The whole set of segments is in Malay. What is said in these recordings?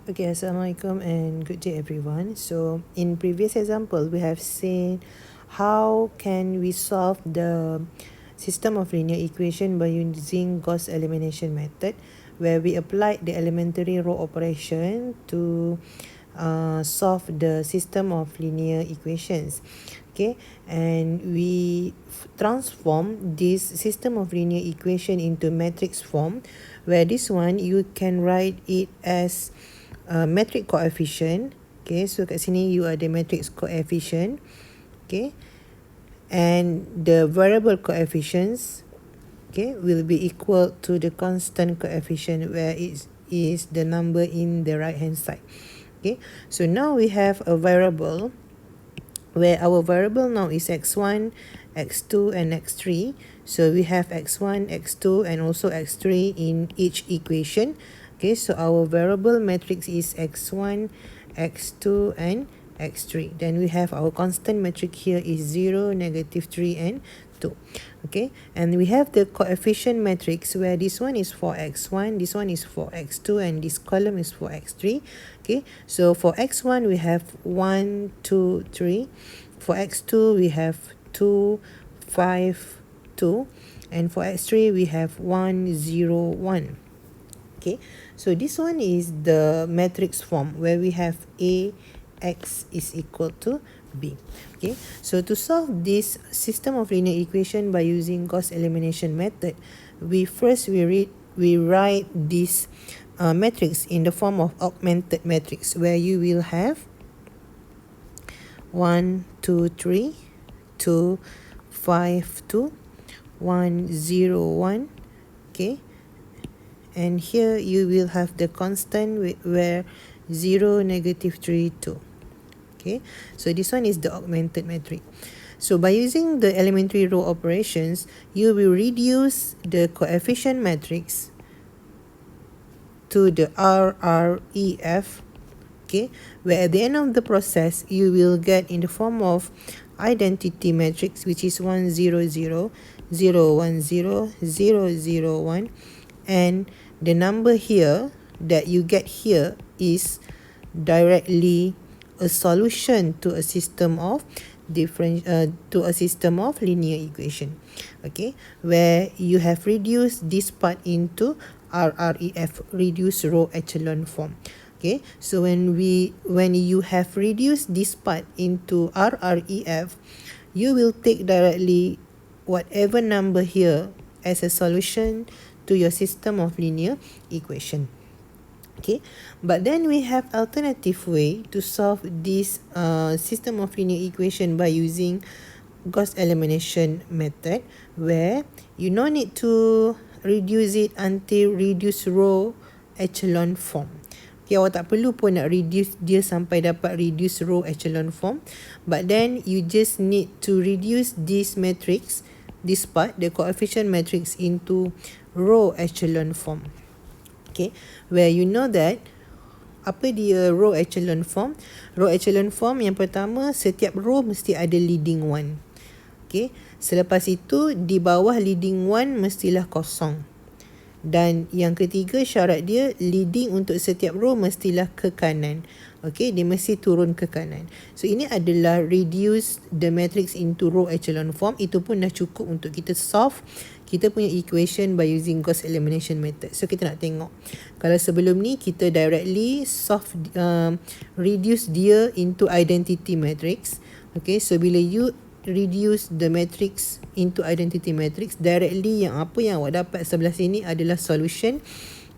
Okay, Assalamualaikum and good day everyone. So in previous example, we have seen how can we solve the system of linear equation by using Gauss elimination method, where we applied the elementary row operation to solve the system of linear equations. Okay, and we transform this system of linear equation into matrix form, where this one you can write it as metric coefficient. Okay, so kat sini you ada matrix coefficient. Okay, and the variable coefficients, okay, will be equal to the constant coefficient, where it is the number in the right hand side. Okay, so now we have a variable where our variable now is x1, x2 and x3. So we have x1, x2 and also x3 in each equation. Okay, so our variable matrix is x1, x2 and x3. Then we have our constant metric here is 0, -3 and 2. Okay, and we have the coefficient matrix where this one is for x1, this one is for x2 and this column is for x3. Okay, so for x1 we have 1, 2, 3. For x2 we have 2, 5, 2. And for x3 we have 1, 0, 1. Okay, so this one is the matrix form where we have A, X is equal to B. Okay, so to solve this system of linear equation by using Gauss elimination method, we write this matrix in the form of augmented matrix, where you will have 1, 2, 3, 2, 5, 2, 1, 0, 1. Okay, and here you will have the constant where 0, -3, 2. Okay, so this one is the augmented matrix. So by using the elementary row operations, you will reduce the coefficient matrix to the RREF. Okay, where at the end of the process you will get in the form of identity matrix, which is 1, 0, 0, 0, 1, 0, 0, 0, 1, and the number here that you get here is directly a solution to a system of linear equation. Okay, where you have reduced this part into RREF, reduced row echelon form. Okay, so when you have reduced this part into RREF, you will take directly whatever number here as a solution to your system of linear equation. Okay, but then we have alternative way to solve this system of linear equation by using Gauss elimination method, where you no need to reduce it until reduce row echelon form. Okay, awak tak perlu pun nak reduce dia sampai dapat reduce row echelon form, but then you just need to reduce this matrix, this part, the coefficient matrix, into row echelon form. Okay, where you know that apa dia row echelon form? Row echelon form yang pertama, setiap row mesti ada leading one. Okay, selepas itu di bawah leading one mestilah kosong. Dan yang ketiga, syarat dia leading untuk setiap row mestilah ke kanan. Okay, dia mesti turun ke kanan. So ini adalah reduce the matrix into row echelon form. Itu pun dah cukup untuk kita solve kita punya equation by using Gauss elimination method. So kita nak tengok, kalau sebelum ni kita directly solve reduce dia into identity matrix. Okay, so bila you reduce the matrix into identity matrix, directly yang apa yang awak dapat sebelah sini adalah solution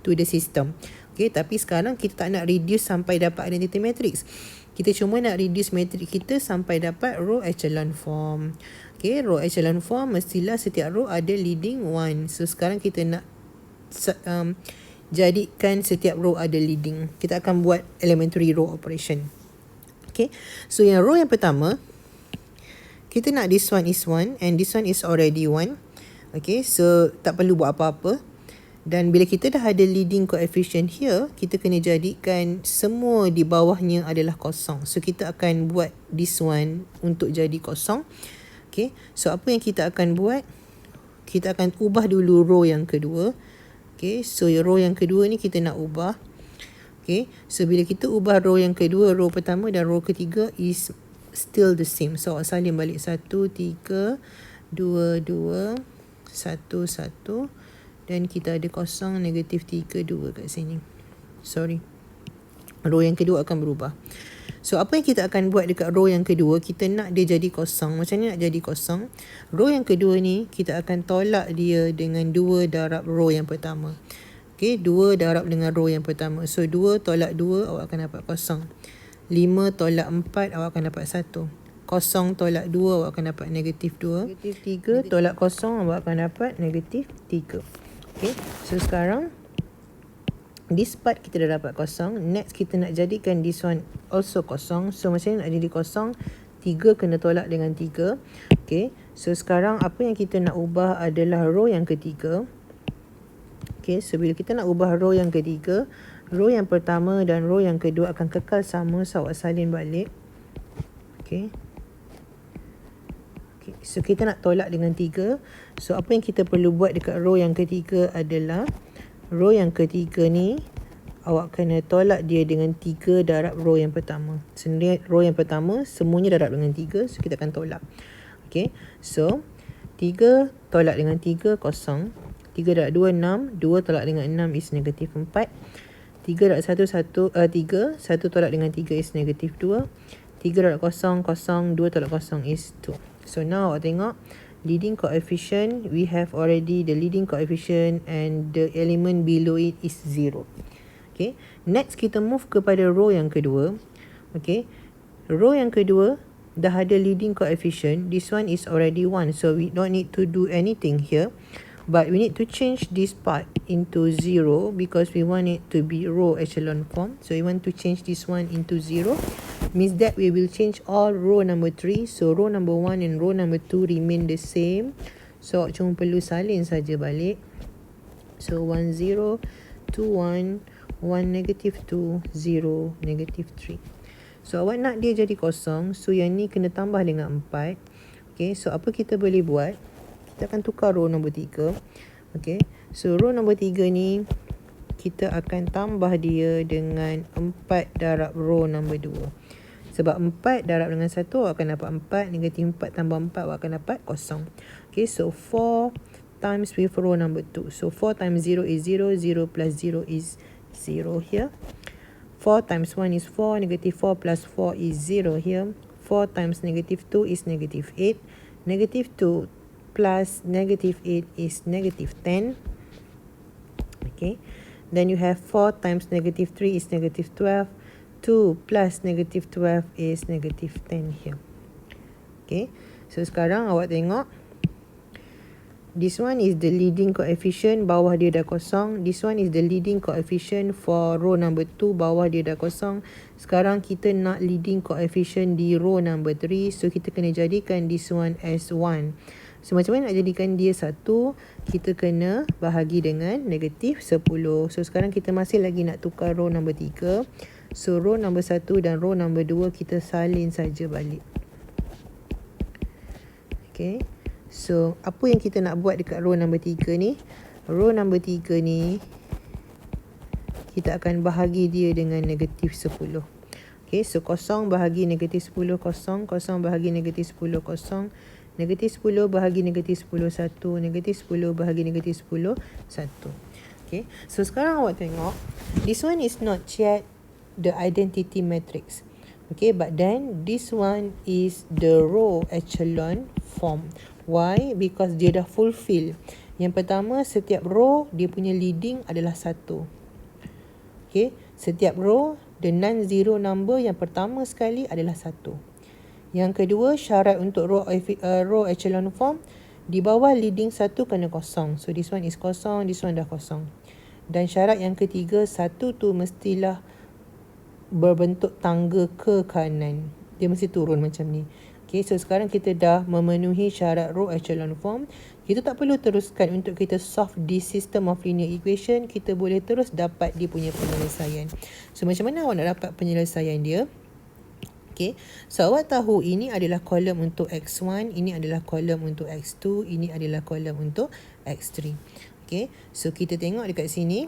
to the system. Okay, tapi sekarang kita tak nak reduce sampai dapat identity matrix. Kita cuma nak reduce matrix kita sampai dapat row echelon form. Okay, row echelon form mestilah setiap row ada leading one. So sekarang kita nak jadikan setiap row ada leading. Kita akan buat elementary row operation. Okay, so yang row yang pertama, kita nak this one is 1 and this one is already 1. Okay, so tak perlu buat apa-apa. Dan bila kita dah ada leading coefficient here, kita kena jadikan semua di bawahnya adalah kosong. So kita akan buat this one untuk jadi kosong. Okay, so apa yang kita akan buat? Kita akan ubah dulu row yang kedua. Okay, so row yang kedua ni kita nak ubah. Okay, so bila kita ubah row yang kedua, row pertama dan row ketiga is still the same. So awak salin balik 1, 3, 2, 2, 1, 1 dan kita ada kosong negatif 3, 2 kat sini. Sorry, row yang kedua akan berubah. So apa yang kita akan buat dekat row yang kedua, kita nak dia jadi kosong. Macam ni nak jadi kosong. Row yang kedua ni kita akan tolak dia dengan 2 darab row yang pertama. Okay, 2 darab dengan row yang pertama. So 2 tolak 2 awak akan dapat kosong. 5 tolak 4 awak akan dapat 1. Kosong tolak 2 awak akan dapat negatif 2. Negatif 3 tolak kosong awak akan dapat negatif 3. Okay, so sekarang this part kita dah dapat kosong. Next kita nak jadikan this one also kosong. So macam ni nak jadi kosong, 3 kena tolak dengan 3. Okay, so sekarang apa yang kita nak ubah adalah row yang ketiga. Okay, so bila kita nak ubah row yang ketiga, row yang pertama dan row yang kedua akan kekal sama. So awak salin balik. Okay, so kita nak tolak dengan 3. So apa yang kita perlu buat dekat row yang ketiga adalah row yang ketiga ni awak kena tolak dia dengan 3 darab row yang pertama. Sebenarnya row yang pertama semuanya darab dengan 3, so kita akan tolak. Okay, so 3 tolak dengan 3 kosong. 3 darab 2 6, 2 tolak dengan 6 is negatif 4. 3 darab 1 3, 1 tolak dengan 3 is negatif 2. 3 darab kosong kosong, 2 tolak kosong is 2. So now awak tengok leading coefficient, we have already the leading coefficient and the element below it is 0. Okay, next kita move kepada row yang kedua. Okay, row yang kedua dah ada leading coefficient. This one is already 1, so we don't need to do anything here. But we need to change this part into 0 because we want it to be row echelon form. So we want to change this one into 0. Means that we will change all row number 3. So row number 1 and row number 2 remain the same. So cuma perlu salin saja balik. So 1 0, 2 1, 1 negative 2, 0 negative 3. So awak nak dia jadi kosong. So yang ni kena tambah dengan 4. Okay, so apa kita boleh buat? Kita akan tukar row nombor 3. Okay, so row nombor 3 ni kita akan tambah dia dengan 4 darab row nombor 2. Sebab 4 darab dengan 1 awak akan dapat 4. Negatif 4 tambah 4 awak akan dapat kosong. Okay, so 4 times with row number 2. So 4 times 0 is 0. 0 plus 0 is 0 here. 4 times 1 is 4. Negative 4 plus 4 is 0 here. 4 times negative 2 is negative 8. Negative 2 plus negative 8 is negative 10. Okay, then you have 4 times negative 3 is negative 12. 2 plus negative 12 is negative 10 here. Okay, so sekarang awak tengok this one is the leading coefficient, bawah dia dah kosong. This one is the leading coefficient for row number 2, bawah dia dah kosong. Sekarang kita nak leading coefficient di row number 3, so kita kena jadikan this one as 1. So macam mana nak jadikan dia 1? Kita kena bahagi dengan negatif 10. So sekarang kita masih lagi nak tukar row number 3. So row number 1 dan row number 2 kita salin saja balik. Okay, so apa yang kita nak buat dekat row number 3 ni? Row number 3 ni kita akan bahagi dia dengan negatif 10. Okay, so kosong bahagi negatif 10 kosong. Kosong bahagi negatif 10 kosong. Negatif 10 bahagi negatif 10 1. Negatif 10 bahagi negatif 10 1. Okay, so sekarang awak tengok this one is not yet the identity matrix. Okay, but then this one is the row echelon form. Why? Because dia dah fulfill. Yang pertama, setiap row dia punya leading adalah 1. Okay, setiap row the non-zero number yang pertama sekali adalah 1. Yang kedua, syarat untuk row echelon form, di bawah leading 1 kena kosong. So this one is kosong, this one dah kosong. Dan syarat yang ketiga, 1 tu mestilah berbentuk tangga ke kanan. Dia mesti turun macam ni. Okay, so sekarang kita dah memenuhi syarat row echelon form. Kita tak perlu teruskan untuk kita solve this system of linear equation. Kita boleh terus dapat dia punya penyelesaian. So macam mana awak nak dapat penyelesaian dia? Okay, so awak tahu ini adalah kolom untuk X1, ini adalah kolom untuk X2, ini adalah kolom untuk X3. Okay, so kita tengok dekat sini.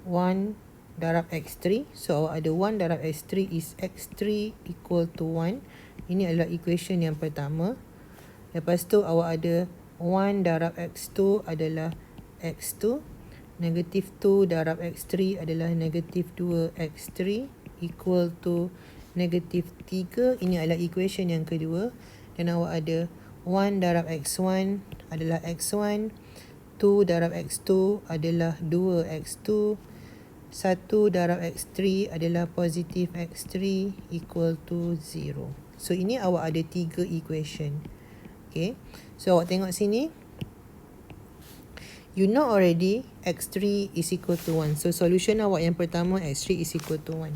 1 darab X3. So awak ada 1 darab X3 is X3 equal to 1. Ini adalah equation yang pertama. Lepas tu awak ada 1 darab X2 adalah X2. Negatif 2 darab X3 adalah negatif 2 X3 equal to negatif 3. Ini adalah equation yang kedua. Dan awak ada 1 darab X1 adalah X1. 2 darab X2 adalah 2X2. 1 darab X3 adalah positif X3 equal to 0. So ini awak ada 3 equation. Okay. So awak tengok sini. You know already X3 is equal to 1. So solution awak yang pertama X3 is equal to 1.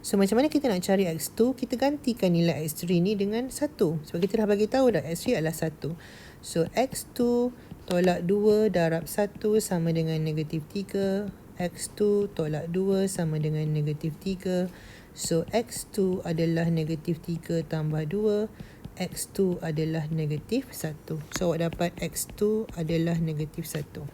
So macam mana kita nak cari X2? Kita gantikan nilai X3 ni dengan 1. Sebab kita dah bagi tahu dah X3 adalah 1. So X2 tolak 2 darab 1 sama dengan negatif 3. X2 tolak 2 sama dengan negatif 3. So X2 adalah negatif 3 tambah 2. X2 adalah negatif 1. So awak dapat X2 adalah negatif 1.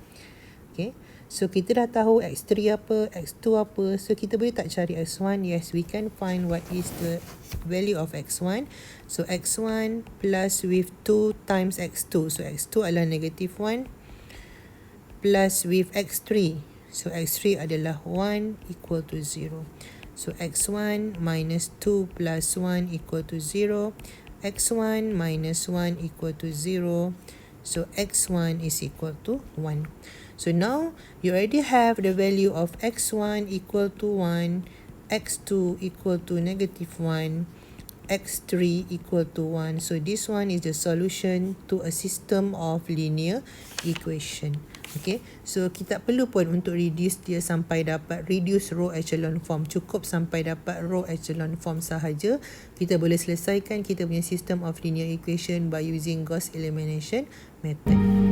Okay. So kita dah tahu X3 apa, X2 apa. So kita boleh tak cari X1? Yes, we can find what is the value of X1. So X1 plus with 2 times X2. So X2 adalah negatif 1 plus with X3. So X3 adalah 1 equal to 0. So X1 minus 2 plus 1 equal to 0. X1 minus 1 equal to 0. So X1 is equal to 1. So now you already have the value of X1 equal to 1, X2 equal to negative 1, X3 equal to 1. So this one is the solution to a system of linear equation. Okay, so kita tak perlu pun untuk reduce dia sampai dapat reduce row echelon form. Cukup sampai dapat row echelon form sahaja. Kita boleh selesaikan kita punya system of linear equation by using Gauss elimination method.